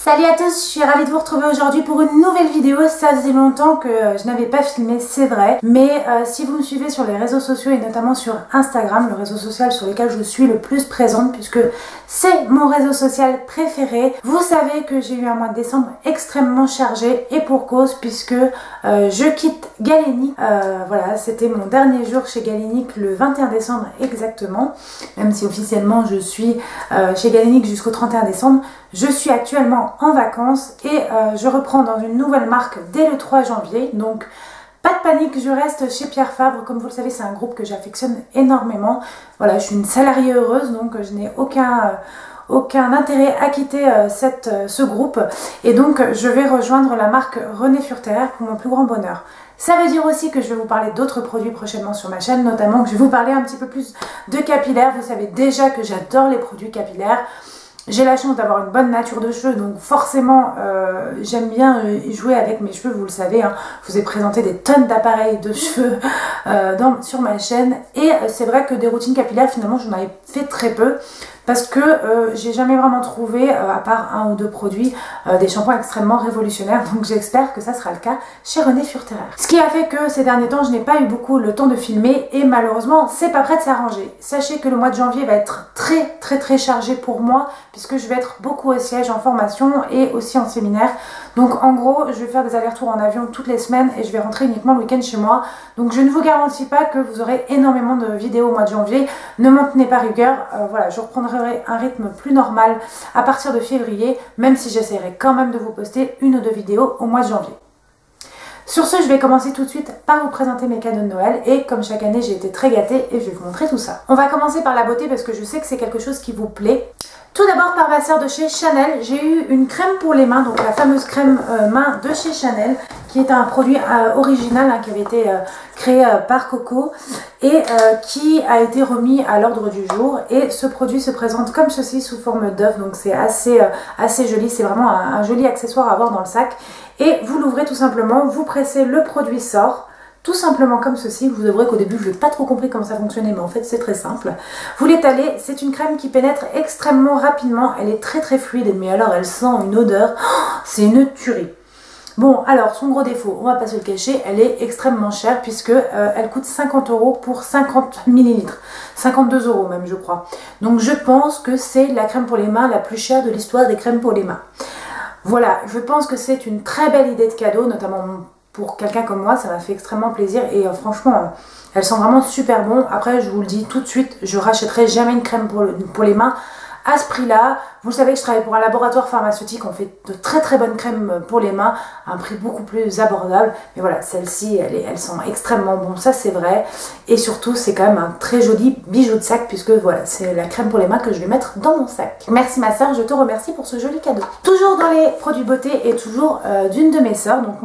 Salut à tous, je suis ravie de vous retrouver aujourd'hui pour une nouvelle vidéo. Ça faisait longtemps que je n'avais pas filmé, c'est vrai. Mais si vous me suivez sur les réseaux sociaux et notamment sur Instagram, le réseau social sur lequel je suis le plus présente puisque c'est mon réseau social préféré, vous savez que j'ai eu un mois de décembre extrêmement chargé et pour cause puisque je quitte Galénic. Voilà, c'était mon dernier jour chez Galénic le 21 décembre exactement. Même si officiellement je suis chez Galénic jusqu'au 31 décembre. Je suis actuellement en vacances et je reprends dans une nouvelle marque dès le 3 janvier. Donc pas de panique, je reste chez Pierre Fabre. Comme vous le savez, c'est un groupe que j'affectionne énormément. Voilà, je suis une salariée heureuse, donc je n'ai aucun intérêt à quitter ce groupe. Et donc je vais rejoindre la marque René Furter pour mon plus grand bonheur. Ça veut dire aussi que je vais vous parler d'autres produits prochainement sur ma chaîne, notamment que je vais vous parler un petit peu plus de capillaires. Vous savez déjà que j'adore les produits capillaires. J'ai la chance d'avoir une bonne nature de cheveux, donc forcément j'aime bien jouer avec mes cheveux, vous le savez, hein. Je vous ai présenté des tonnes d'appareils de cheveux sur ma chaîne. Et c'est vrai que des routines capillaires, finalement j'en avais fait très peu. Parce que j'ai jamais vraiment trouvé, à part un ou deux produits, des shampoings extrêmement révolutionnaires. Donc j'espère que ça sera le cas chez René Furter. Ce qui a fait que ces derniers temps, je n'ai pas eu beaucoup le temps de filmer. Et malheureusement, c'est pas prêt de s'arranger. Sachez que le mois de janvier va être très chargé pour moi. Puisque je vais être beaucoup au siège en formation et aussi en séminaire. Donc en gros, je vais faire des allers-retours en avion toutes les semaines. Et je vais rentrer uniquement le week-end chez moi. Donc je ne vous garantis pas que vous aurez énormément de vidéos au mois de janvier. Ne m'en tenez pas rigueur. Voilà, je reprendrai un rythme plus normal à partir de février, même si j'essaierai quand même de vous poster une ou deux vidéos au mois de janvier. Sur ce, je vais commencer tout de suite par vous présenter mes cadeaux de Noël et comme chaque année, j'ai été très gâtée et je vais vous montrer tout ça. On va commencer par la beauté parce que je sais que c'est quelque chose qui vous plaît. Tout d'abord par ma sœur de chez Chanel, j'ai eu une crème pour les mains, donc la fameuse crème main de chez Chanel, qui est un produit original qui avait été créé par Coco et qui a été remis à l'ordre du jour. Et ce produit se présente comme ceci sous forme d'œuf, donc c'est assez joli, c'est vraiment un joli accessoire à avoir dans le sac. Et vous l'ouvrez tout simplement, vous pressez, le produit sort. Tout simplement comme ceci. Vous devrez qu'au début je n'ai pas trop compris comment ça fonctionnait, mais en fait c'est très simple. Vous l'étalez, c'est une crème qui pénètre extrêmement rapidement, elle est très fluide, mais alors elle sent une odeur, c'est une tuerie. Bon, alors son gros défaut, on va pas se le cacher, elle est extrêmement chère puisque elle coûte 50 € pour 50 ml, 52 € même je crois. Donc je pense que c'est la crème pour les mains la plus chère de l'histoire des crèmes pour les mains. Voilà, je pense que c'est une très belle idée de cadeau, notamment pour quelqu'un comme moi, ça m'a fait extrêmement plaisir et franchement, elles sont vraiment super bon. Après, je vous le dis tout de suite, je rachèterai jamais une crème pour les mains à ce prix-là. Vous le savez que je travaille pour un laboratoire pharmaceutique, on fait de très bonnes crèmes pour les mains à un prix beaucoup plus abordable. Mais voilà, celle-ci, elles sont extrêmement bonnes, ça c'est vrai. Et surtout, c'est quand même un très joli bijou de sac puisque voilà, c'est la crème pour les mains que je vais mettre dans mon sac. Merci ma soeur, je te remercie pour ce joli cadeau. Toujours dans les produits beauté et toujours d'une de mes soeurs, donc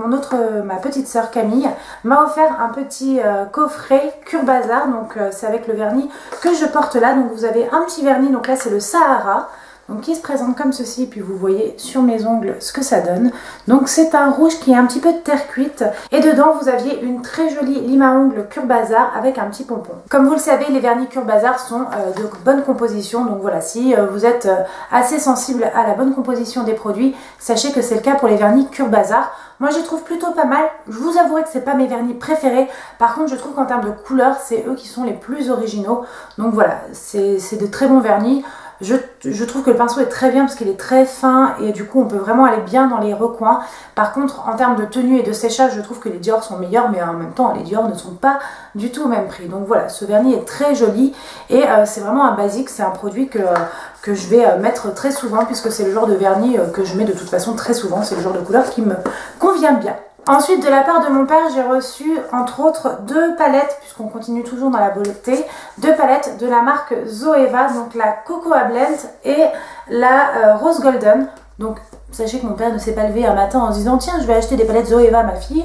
ma petite soeur Camille, m'a offert un petit coffret Cure Bazar. Donc c'est avec le vernis que je porte là. Donc vous avez un petit vernis, donc là c'est le Sahara. Donc qui se présente comme ceci, puis vous voyez sur mes ongles ce que ça donne. Donc c'est un rouge qui est un petit peu de terre cuite. Et dedans vous aviez une très jolie lime à ongles Cure Bazar avec un petit pompon. Comme vous le savez, les vernis Cure Bazar sont de bonne composition. Donc voilà, si vous êtes assez sensible à la bonne composition des produits, sachez que c'est le cas pour les vernis Cure Bazar. Moi je les trouve plutôt pas mal. Je vous avouerai que c'est pas mes vernis préférés. Par contre je trouve qu'en termes de couleurs, c'est eux qui sont les plus originaux. Donc voilà, c'est de très bons vernis. Je trouve que le pinceau est très bien parce qu'il est très fin et du coup on peut vraiment aller bien dans les recoins. Par contre en termes de tenue et de séchage, je trouve que les Dior sont meilleurs, mais en même temps les Dior ne sont pas du tout au même prix. Donc voilà, ce vernis est très joli et c'est vraiment un basique, c'est un produit que je vais mettre très souvent puisque c'est le genre de vernis que je mets de toute façon très souvent, c'est le genre de couleur qui me convient bien. Ensuite, de la part de mon père, j'ai reçu entre autres deux palettes, puisqu'on continue toujours dans la beauté, deux palettes de la marque Zoeva, donc la Cocoa Blend et la Rose Golden. Donc sachez que mon père ne s'est pas levé un matin en se disant tiens je vais acheter des palettes Zoeva à ma fille.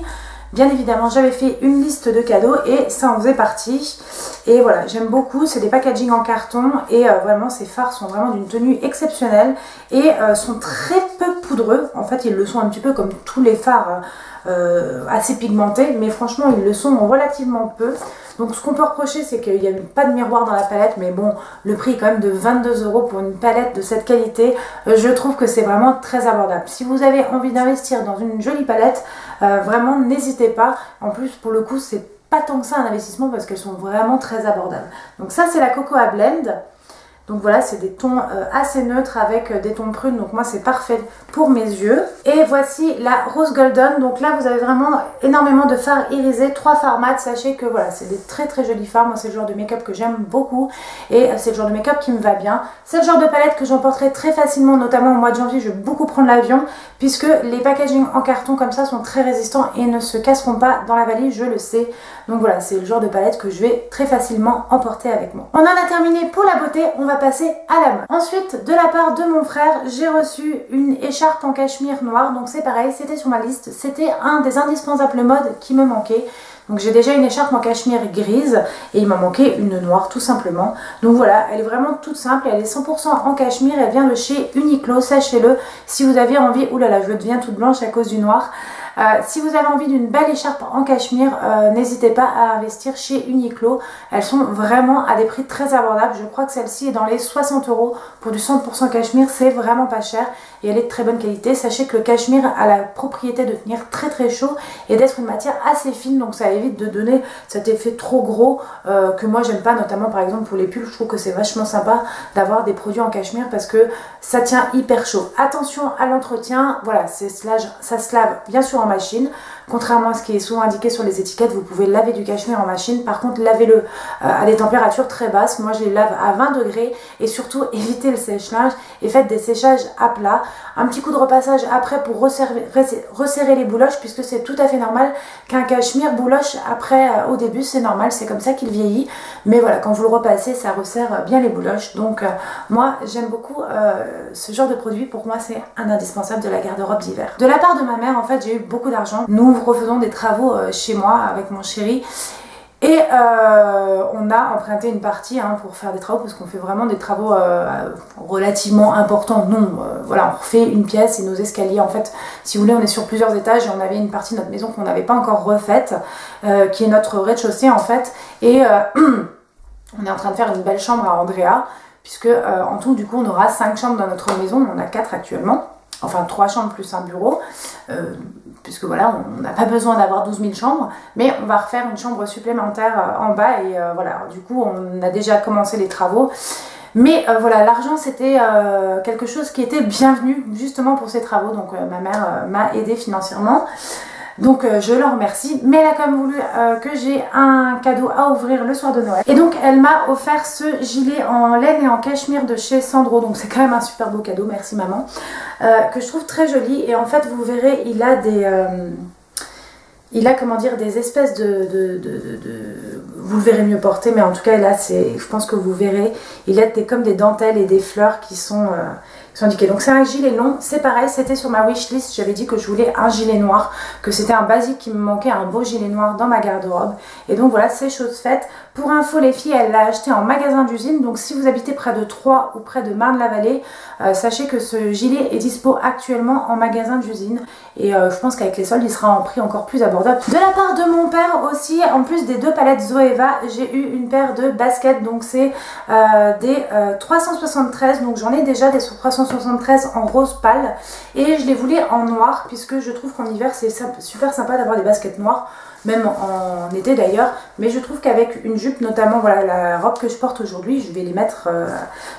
Bien évidemment, j'avais fait une liste de cadeaux et ça en faisait partie. Et voilà, j'aime beaucoup, c'est des packaging en carton et vraiment ces fards sont vraiment d'une tenue exceptionnelle et sont très peu poudreux. En fait, ils le sont un petit peu comme tous les fards assez pigmentés, mais franchement, ils le sont relativement peu. Donc ce qu'on peut reprocher, c'est qu'il n'y a pas de miroir dans la palette, mais bon, le prix est quand même de 22 € pour une palette de cette qualité. Je trouve que c'est vraiment très abordable. Si vous avez envie d'investir dans une jolie palette, vraiment n'hésitez pas. En plus, pour le coup, c'est pas tant que ça un investissement parce qu'elles sont vraiment très abordables. Donc ça, c'est la Cocoa Blend. Donc voilà, c'est des tons assez neutres avec des tons prunes, donc moi c'est parfait pour mes yeux. Et voici la Rose Golden, donc là vous avez vraiment énormément de fards irisés, 3 fards mat. Sachez que voilà, c'est des très très jolis fards, moi c'est le genre de make-up que j'aime beaucoup et c'est le genre de make-up qui me va bien. C'est le genre de palette que j'emporterai très facilement, notamment au mois de janvier, je vais beaucoup prendre l'avion puisque les packaging en carton comme ça sont très résistants et ne se casseront pas dans la valise, je le sais. Donc voilà, c'est le genre de palette que je vais très facilement emporter avec moi. On en a terminé pour la beauté, on va passer à la mode. Ensuite, de la part de mon frère, j'ai reçu une écharpe en cachemire noire. Donc c'est pareil, c'était sur ma liste. C'était un des indispensables mode qui me manquait. Donc j'ai déjà une écharpe en cachemire grise et il m'a manqué une noire tout simplement. Donc voilà, elle est vraiment toute simple, elle est 100% en cachemire, elle vient de chez Uniqlo, sachez-le. Si vous avez envie, oulala, je deviens toute blanche à cause du noir. Si vous avez envie d'une belle écharpe en cachemire, n'hésitez pas à investir chez Uniqlo. Elles sont vraiment à des prix très abordables. Je crois que celle-ci est dans les 60 € pour du 100% cachemire. C'est vraiment pas cher et elle est de très bonne qualité. Sachez que le cachemire a la propriété de tenir très très chaud et d'être une matière assez fine. Donc ça évite de donner cet effet trop gros que moi j'aime pas. Notamment par exemple pour les pulls, je trouve que c'est vachement sympa d'avoir des produits en cachemire parce que ça tient hyper chaud. Attention à l'entretien. Voilà, ça se lave bien sûr en machine, contrairement à ce qui est souvent indiqué sur les étiquettes. Vous pouvez laver du cachemire en machine, par contre lavez-le à des températures très basses. Moi je les lave à 20 degrés et surtout évitez le sèche-linge et faites des séchages à plat. Un petit coup de repassage après pour resserrer les bouloches, puisque c'est tout à fait normal qu'un cachemire bouloche après au début, c'est normal, c'est comme ça qu'il vieillit, mais voilà, quand vous le repassez ça resserre bien les bouloches. Donc moi j'aime beaucoup ce genre de produit. Pour moi c'est un indispensable de la garde-robe d'hiver. De la part de ma mère, en fait, j'ai eu beaucoup d'argent. Nous refaisons des travaux chez moi avec mon chéri et on a emprunté une partie pour faire des travaux parce qu'on fait vraiment des travaux relativement importants. Nous, voilà, on refait une pièce et nos escaliers. En fait, si vous voulez, on est sur plusieurs étages et on avait une partie de notre maison qu'on n'avait pas encore refaite, qui est notre rez-de-chaussée en fait. Et on est en train de faire une belle chambre à Andrea, puisque en tout, du coup, on aura 5 chambres dans notre maison. On en a 4 actuellement. Enfin 3 chambres plus un bureau, puisque voilà, on n'a pas besoin d'avoir 12 000 chambres, mais on va refaire une chambre supplémentaire en bas et voilà, du coup on a déjà commencé les travaux. Mais voilà, l'argent c'était quelque chose qui était bienvenu justement pour ces travaux, donc ma mère m'a aidé financièrement. Donc je la remercie, mais elle a quand même voulu que j'ai un cadeau à ouvrir le soir de Noël. Et donc elle m'a offert ce gilet en laine et en cachemire de chez Sandro. Donc c'est quand même un super beau cadeau, merci maman. Que je trouve très joli. Et en fait vous verrez, il a des... comment dire, des espèces vous le verrez mieux porter, mais en tout cas là je pense que vous verrez, il a comme des dentelles et des fleurs qui sont indiquées. Donc c'est un gilet long, c'est pareil, c'était sur ma wishlist, j'avais dit que je voulais un gilet noir, que c'était un basique qui me manquait, un beau gilet noir dans ma garde-robe. Et donc voilà, c'est chose faite. Pour info les filles, elle l'a acheté en magasin d'usine, donc si vous habitez près de Troyes ou près de Marne-la-Vallée, sachez que ce gilet est dispo actuellement en magasin d'usine. Et je pense qu'avec les soldes, il sera en prix encore plus abordable. De la part de mon père aussi, en plus des 2 palettes Zoeva, j'ai eu une paire de baskets. Donc c'est des 373, donc j'en ai déjà des 373 en rose pâle. Et je les voulais en noir, puisque je trouve qu'en hiver c'est super sympa d'avoir des baskets noires. Même en été d'ailleurs, mais je trouve qu'avec une jupe, notamment voilà la robe que je porte aujourd'hui, je vais les mettre,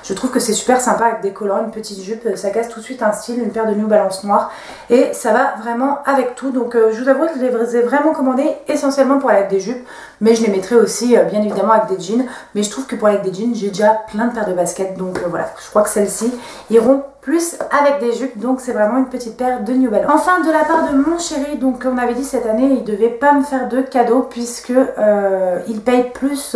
je trouve que c'est super sympa avec des collants, une petite jupe, ça casse tout de suite un style, une paire de New Balance noire et ça va vraiment avec tout. Donc je vous avoue que je les ai vraiment commandés essentiellement pour aller avec des jupes, mais je les mettrai aussi bien évidemment avec des jeans, mais je trouve que pour aller avec des jeans, j'ai déjà plein de paires de baskets, donc voilà, je crois que celles-ci iront plus avec des jupes, donc c'est vraiment une petite paire de New Balance. Enfin de la part de mon chéri, donc on avait dit cette année il devait pas me faire de cadeaux puisque il paye plus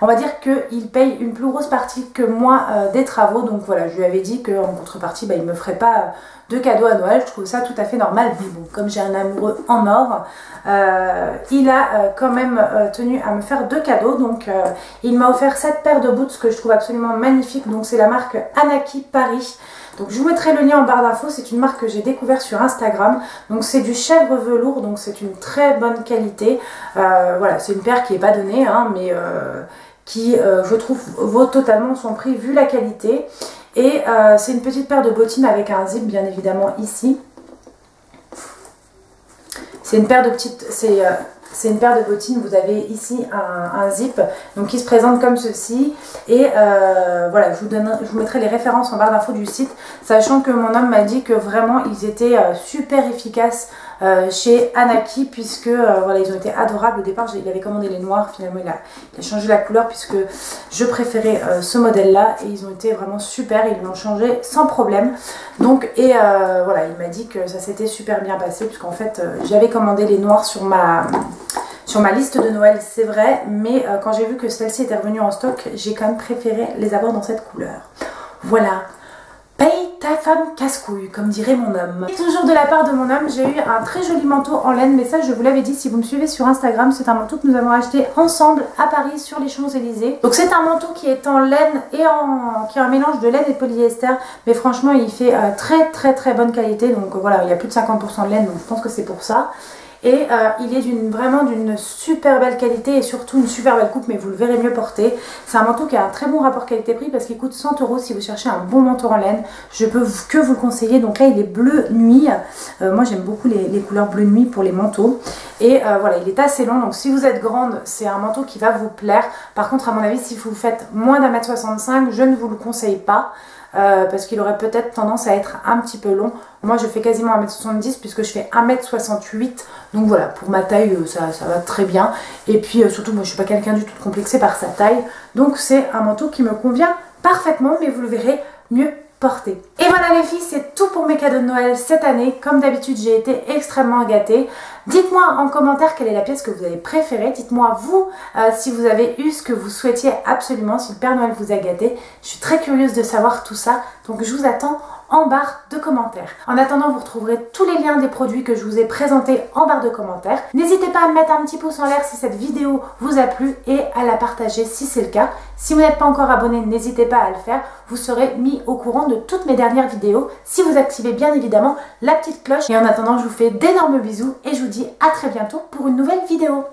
on va dire qu'il paye une plus grosse partie que moi des travaux. Donc voilà, je lui avais dit qu'en contrepartie il me ferait pas de cadeaux à Noël. Je trouve ça tout à fait normal, mais bon, comme j'ai un amoureux en or, il a quand même tenu à me faire 2 cadeaux. Donc il m'a offert cette paire de boots que je trouve absolument magnifique. Donc c'est la marque Anaki Paris. Donc je vous mettrai le lien en barre d'infos, c'est une marque que j'ai découvert sur Instagram. Donc c'est du chèvre velours, donc c'est une très bonne qualité. Voilà, c'est une paire qui n'est pas donnée, hein, mais qui je trouve vaut totalement son prix vu la qualité. Et c'est une petite paire de bottines avec un zip bien évidemment ici. C'est une paire de petites... C'est une paire de bottines, vous avez ici un zip donc qui se présente comme ceci et voilà, je vous mettrai les références en barre d'infos du site, sachant que mon homme m'a dit que vraiment ils étaient super efficaces chez Anaki, puisque voilà, ils ont été adorables. Au départ il avait commandé les noirs, finalement il a changé la couleur puisque je préférais ce modèle là et ils ont été vraiment super, ils l'ont changé sans problème. Donc voilà, il m'a dit que ça s'était super bien passé puisqu'en fait j'avais commandé les noirs sur ma liste de Noël, c'est vrai, mais quand j'ai vu que celle-ci était revenue en stock, j'ai quand même préféré les avoir dans cette couleur. Voilà, paye ta femme casse-couille, comme dirait mon homme. Et toujours de la part de mon homme, j'ai eu un très joli manteau en laine, mais ça je vous l'avais dit si vous me suivez sur Instagram, c'est un manteau que nous avons acheté ensemble à Paris sur les Champs-Élysées. Donc c'est un manteau qui est en laine et qui est un mélange de laine et de polyester, mais franchement il fait très bonne qualité, donc voilà, il y a plus de 50% de laine, donc je pense que c'est pour ça. Et il est vraiment d'une super belle qualité et surtout une super belle coupe, mais vous le verrez mieux porter. C'est un manteau qui a un très bon rapport qualité-prix parce qu'il coûte 100 € si vous cherchez un bon manteau en laine. Je peux que vous le conseiller. Donc là il est bleu nuit. Moi j'aime beaucoup les couleurs bleu nuit pour les manteaux. Et voilà, il est assez long, donc si vous êtes grande, c'est un manteau qui va vous plaire. Par contre à mon avis, si vous faites moins d'1m65, je ne vous le conseille pas. Parce qu'il aurait peut-être tendance à être un petit peu long. Moi je fais quasiment 1m70 puisque je fais 1m68, donc voilà, pour ma taille ça va très bien. Et puis surtout moi je suis pas quelqu'un du tout complexé par sa taille, donc c'est un manteau qui me convient parfaitement, mais vous le verrez mieux porté. Et voilà les filles, c'est tout pour mes cadeaux de Noël cette année. Comme d'habitude j'ai été extrêmement gâtée. Dites-moi en commentaire quelle est la pièce que vous avez préférée. Dites-moi vous si vous avez eu ce que vous souhaitiez absolument, si le Père Noël vous a gâté. Je suis très curieuse de savoir tout ça, donc je vous attends en barre de commentaires. En attendant, vous retrouverez tous les liens des produits que je vous ai présentés en barre de commentaires. N'hésitez pas à me mettre un petit pouce en l'air si cette vidéo vous a plu et à la partager si c'est le cas. Si vous n'êtes pas encore abonné, n'hésitez pas à le faire. Vous serez mis au courant de toutes mes dernières vidéos si vous activez bien évidemment la petite cloche. Et en attendant, je vous fais d'énormes bisous et je vous dis à très bientôt pour une nouvelle vidéo.